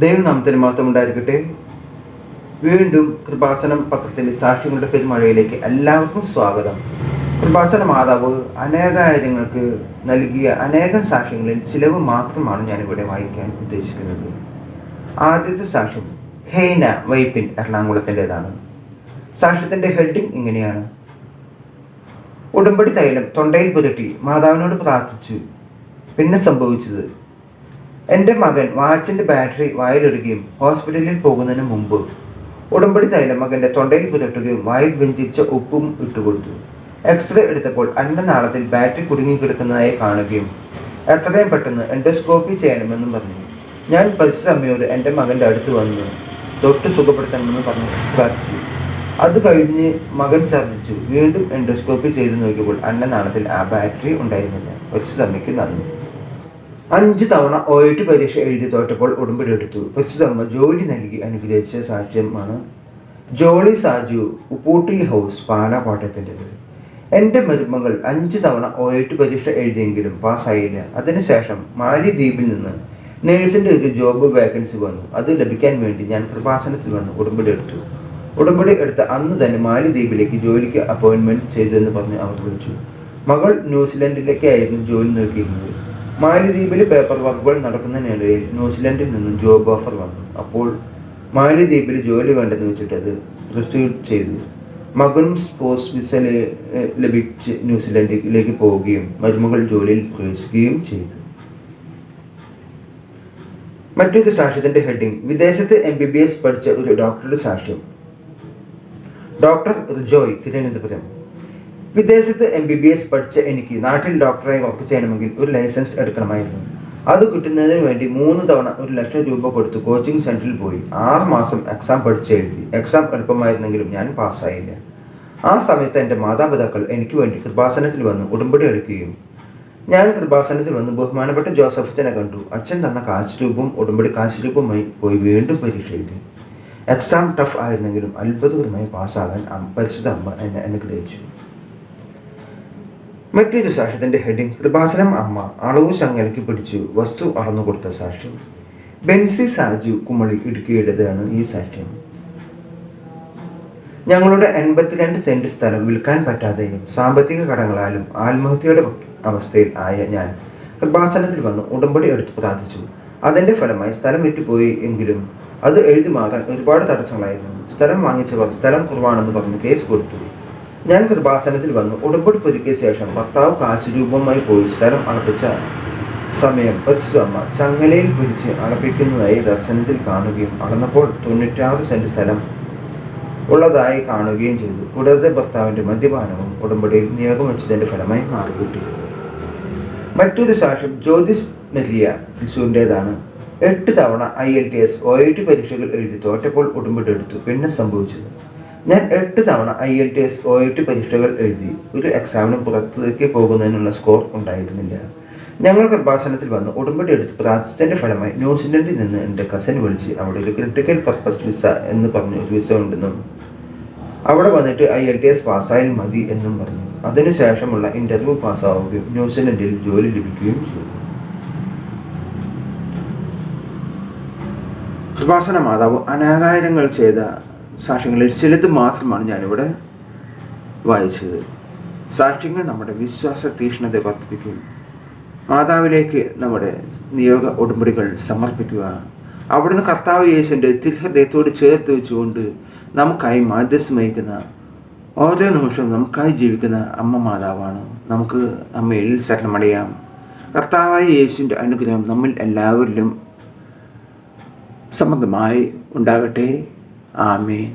ദൈവനാമത്തിന് മാത്രം ഉണ്ടായിരിക്കട്ടെ. വീണ്ടും കൃപാസനം പത്രത്തിലെ സാക്ഷ്യങ്ങളുടെ പെരുമഴയിലേക്ക് എല്ലാവർക്കും സ്വാഗതം. കൃപാസന മാതാവ് അനേകാര്യങ്ങൾക്ക് നൽകിയ അനേകം സാക്ഷ്യങ്ങളിൽ ചിലവ് മാത്രമാണ് ഞാനിവിടെ വായിക്കാൻ ഉദ്ദേശിക്കുന്നത്. ആദ്യത്തെ സാക്ഷ്യം ഹെയ്ന വൈപ്പിൻ എറണാകുളത്തിൻ്റെതാണ്. സാക്ഷ്യത്തിൻ്റെ ഹെഡിങ് ഇങ്ങനെയാണ്: ഉടമ്പടി തൈലം തൊണ്ടയിൽ പുരട്ടി മാതാവിനോട് പ്രാർത്ഥിച്ചു. പിന്നെ സംഭവിച്ചത്, എൻ്റെ മകൻ വാച്ചിൻ്റെ ബാറ്ററി വായിലിടുകയും ഹോസ്പിറ്റലിൽ പോകുന്നതിന് മുമ്പ് ഉടമ്പടി തൈലം മകൻ്റെ തൊണ്ടയിൽ പുരട്ടുകയും വായിൽ വെഞ്ചിച്ച ഉപ്പും ഇട്ടുകൊടുത്തു. എക്സ്റേ എടുത്തപ്പോൾ അന്നനാളത്തിൽ ബാറ്ററി കുടുങ്ങിക്കിടക്കുന്നതായി കാണുകയും എത്രയും പെട്ടെന്ന് എൻഡോസ്കോപ്പി ചെയ്യണമെന്നും പറഞ്ഞു. ഞാൻ പരിസ്ഥിതി അമ്മയോട് എൻ്റെ മകൻ്റെ അടുത്ത് വന്ന് തൊട്ട് സുഖപ്പെടുത്തണമെന്ന് പറഞ്ഞു പ്രാർത്ഥിച്ചു. അത് കഴിഞ്ഞ് മകൻ ഛർദ്ദിച്ചു. വീണ്ടും എൻഡോസ്കോപ്പി ചെയ്ത് നോക്കിയപ്പോൾ അന്നനാളത്തിൽ ആ ബാറ്ററി ഉണ്ടായിരുന്നില്ല. പരിസ്ഥിതി അമ്മയ്ക്ക് നന്ദി. 5 തവണ OIT പരീക്ഷ എഴുതി തോറ്റപ്പോൾ ഉടമ്പടി എടുത്തു. പരിശുദ്ധമ്മ ജോലി നൽകി അനുഗ്രഹിച്ച സാക്ഷ്യമാണ് ജോളി സാജു, ഉപ്പൂട്ടിൽ ഹൗസ്, പാലാക്കോട്ടയത്തിൻ്റെത്. എൻ്റെ മരുമകൾ 5 തവണ OIT പരീക്ഷ എഴുതിയെങ്കിലും പാസ്സായില്ല. അതിനുശേഷം മാലിദ്വീപിൽ നിന്ന് നേഴ്സിൻ്റെ ഒരു ജോബ് വേക്കൻസി വന്നു. അത് ലഭിക്കാൻ വേണ്ടി ഞാൻ കൃപാസനത്തിൽ വന്ന് ഉടമ്പടി എടുത്തു. ഉടമ്പടി എടുത്ത അന്ന് തന്നെ മാലിദ്വീപിലേക്ക് ജോലിക്ക് അപ്പോയിൻമെൻറ്റ് ചെയ്തു എന്ന് പറഞ്ഞ് അവർ വിളിച്ചു. മകൾ ന്യൂസിലൻഡിലേക്കായിരുന്നു ജോലി നോക്കിയിരുന്നത്. മാലിദ്വീപിൽ പേപ്പർ വർക്കുകൾ നടക്കുന്നതിനിടയിൽ ന്യൂസിലൻഡിൽ നിന്നും ജോബ് ഓഫർ വന്നു. അപ്പോൾ മാലിദ്വീപിൽ ജോലി വേണ്ടെന്ന് വെച്ചിട്ട് അത് പ്രൊസീഡ് ചെയ്തു. മകനും സ്പോസ് വിസ ലഭിച്ച് ന്യൂസിലൻഡിലേക്ക് പോവുകയും മരുമകൾ ജോലിയിൽ പ്രവേശിക്കുകയും ചെയ്തു. മറ്റൊരു സാക്ഷ്യത്തിൻ്റെ ഹെഡിങ് വിദേശത്ത് MBBS പഠിച്ച ഒരു ഡോക്ടറുടെ സാക്ഷ്യം. ഡോക്ടർ റിജോയ്, തിരുവനന്തപുരം. വിദേശത്ത് MBBS പഠിച്ച എനിക്ക് നാട്ടിൽ ഡോക്ടറായി വർക്ക് ചെയ്യണമെങ്കിൽ ഒരു ലൈസൻസ് എടുക്കണമായിരുന്നു. അത് കിട്ടുന്നതിന് വേണ്ടി 3 തവണ 1 ലക്ഷം രൂപ കൊടുത്ത് കോച്ചിങ് സെൻറ്ററിൽ പോയി 6 മാസം എക്സാം പഠിച്ചെഴുതി. എക്സാം എളുപ്പമായിരുന്നെങ്കിലും ഞാൻ പാസ്സായില്ല. ആ സമയത്ത് എൻ്റെ മാതാപിതാക്കൾ എനിക്ക് വേണ്ടി കൃപാസനത്തിൽ വന്ന് ഉടമ്പടി എടുക്കുകയും ഞാൻ കൃപാസനത്തിൽ വന്ന് ബഹുമാനപ്പെട്ട ജോസഫച്ചനെ കണ്ടു. അച്ഛൻ തന്ന കാശ് രൂപവും ഉടമ്പടി കാശ് രൂപവുമായി പോയി വീണ്ടും പരീക്ഷ എഴുതി. എക്സാം ടഫ് ആയിരുന്നെങ്കിലും അത്ഭുതകരമായി പാസ്സാകാൻ പരിശുദ്ധ അമ്മ എന്നെ അനുഗ്രഹിച്ചു. മറ്റൊരു സാക്ഷ്യത്തിൻ്റെ ഹെഡിങ് കൃപാസനം അമ്മ അളവ് ശങ്കലയ്ക്ക് പിടിച്ചു വസ്തു അളന്നു കൊടുത്ത സാക്ഷ്യം. ബെൻസി സാജു, കുമളി, ഇടുക്കിയുടേതാണ് ഈ സാക്ഷ്യം. ഞങ്ങളുടെ 82 സെൻറ്റ് സ്ഥലം വിൽക്കാൻ പറ്റാതെയും സാമ്പത്തിക കടങ്ങളാലും ആത്മഹത്യയുടെ അവസ്ഥയിൽ ആയ ഞാൻ കൃപാസനത്തിൽ വന്ന് ഉടമ്പടി എടുത്ത് പ്രാർത്ഥിച്ചു. അതിൻ്റെ ഫലമായി സ്ഥലം വിറ്റുപോയി എങ്കിലും അത് എഴുതി മാറാൻ ഒരുപാട് തടസ്സങ്ങളായിരുന്നു. സ്ഥലം വാങ്ങിച്ചവർ സ്ഥലം കുറവാണെന്ന് പറഞ്ഞ് കേസ് കൊടുത്തു. ഞാൻ കൃപാസനത്തിൽ വന്ന് ഉടമ്പടി പുതുക്കിയ ശേഷം ഭർത്താവ് കാശ് രൂപമായി പോയി സ്ഥലം അളപ്പിച്ച സമയം പരിശുദ്ധ അമ്മ ചങ്ങലയിൽ പിടിച്ച് അളപ്പിക്കുന്നതായി ദർശനത്തിൽ കാണുകയും അളന്നപ്പോൾ 96 സെൻറ്റ് സ്ഥലം ഉള്ളതായി കാണുകയും ചെയ്തു. കൂടാതെ ഭർത്താവിൻ്റെ മദ്യപാനവും ഉടമ്പടിയിൽ നിയോഗം വെച്ചതിൻ്റെ ഫലമായി മാറിക്കിട്ടി. മറ്റൊരു സാക്ഷ്യം ജ്യോതിസ് മെറിയ, തൃശ്ശൂരിൻ്റേതാണ്. 8 തവണ IELTS OIT പരീക്ഷകൾ എഴുതി തോറ്റപ്പോൾ ഉടമ്പടി എടുത്തു. പിന്നെ സംഭവിച്ചത്, ഞാൻ 8 തവണ IELTS OIT പരീക്ഷകൾ എഴുതി. ഒരു എക്സാമിനും പുറത്തേക്ക് പോകുന്നതിനുള്ള സ്കോർ ഉണ്ടായിരുന്നില്ല. ഞങ്ങൾ കൃപാസനത്തിൽ വന്ന് ഉടമ്പടി എടുത്ത് പ്രാർത്ഥിച്ചതിൻ്റെ ഫലമായി ന്യൂസിലൻഡിൽ നിന്ന് എൻ്റെ കസിൻ വിളിച്ച് അവിടെ ഒരു ക്രിട്ടിക്കൽ പർപ്പസ് വിസ എന്ന് പറഞ്ഞ് ഒരു വിസ ഉണ്ടെന്നും അവിടെ വന്നിട്ട് IELTS പാസ്സായാൽ മതി എന്നും പറഞ്ഞു. അതിനുശേഷമുള്ള ഇൻ്റർവ്യൂ പാസ്സാവുകയും ന്യൂസിലൻഡിൽ ജോലി ലഭിക്കുകയും ചെയ്തു. കൃപാസന മാതാവ് അനേകായിരങ്ങൾ ചെയ്ത സാക്ഷ്യങ്ങളിൽ ചിലത് മാത്രമാണ് ഞാനിവിടെ വായിച്ചത്. സാക്ഷ്യങ്ങൾ നമ്മുടെ വിശ്വാസ തീക്ഷ്ണത വർദ്ധിപ്പിക്കും. മാതാവിലേക്ക് നമ്മുടെ നിയോഗ ഉടമ്പടികൾ സമർപ്പിക്കുക. അവിടുന്ന് കർത്താവ് യേശുവിൻ്റെ തിരുഹൃദയത്തോട് ചേർത്ത് വെച്ചുകൊണ്ട് നമുക്കായി മാധ്യസ്ഥം വഹിക്കുന്ന ഓരോ നിമിഷവും നമുക്കായി ജീവിക്കുന്ന അമ്മ മാതാവാണ്. നമുക്ക് അമ്മയിൽ ശരണമടയാം. കർത്താവായ യേശുവിൻ്റെ അനുഗ്രഹം നമ്മിൽ എല്ലാവരിലും സമൃദ്ധമായി ഉണ്ടാകട്ടെ. ആമേൻ.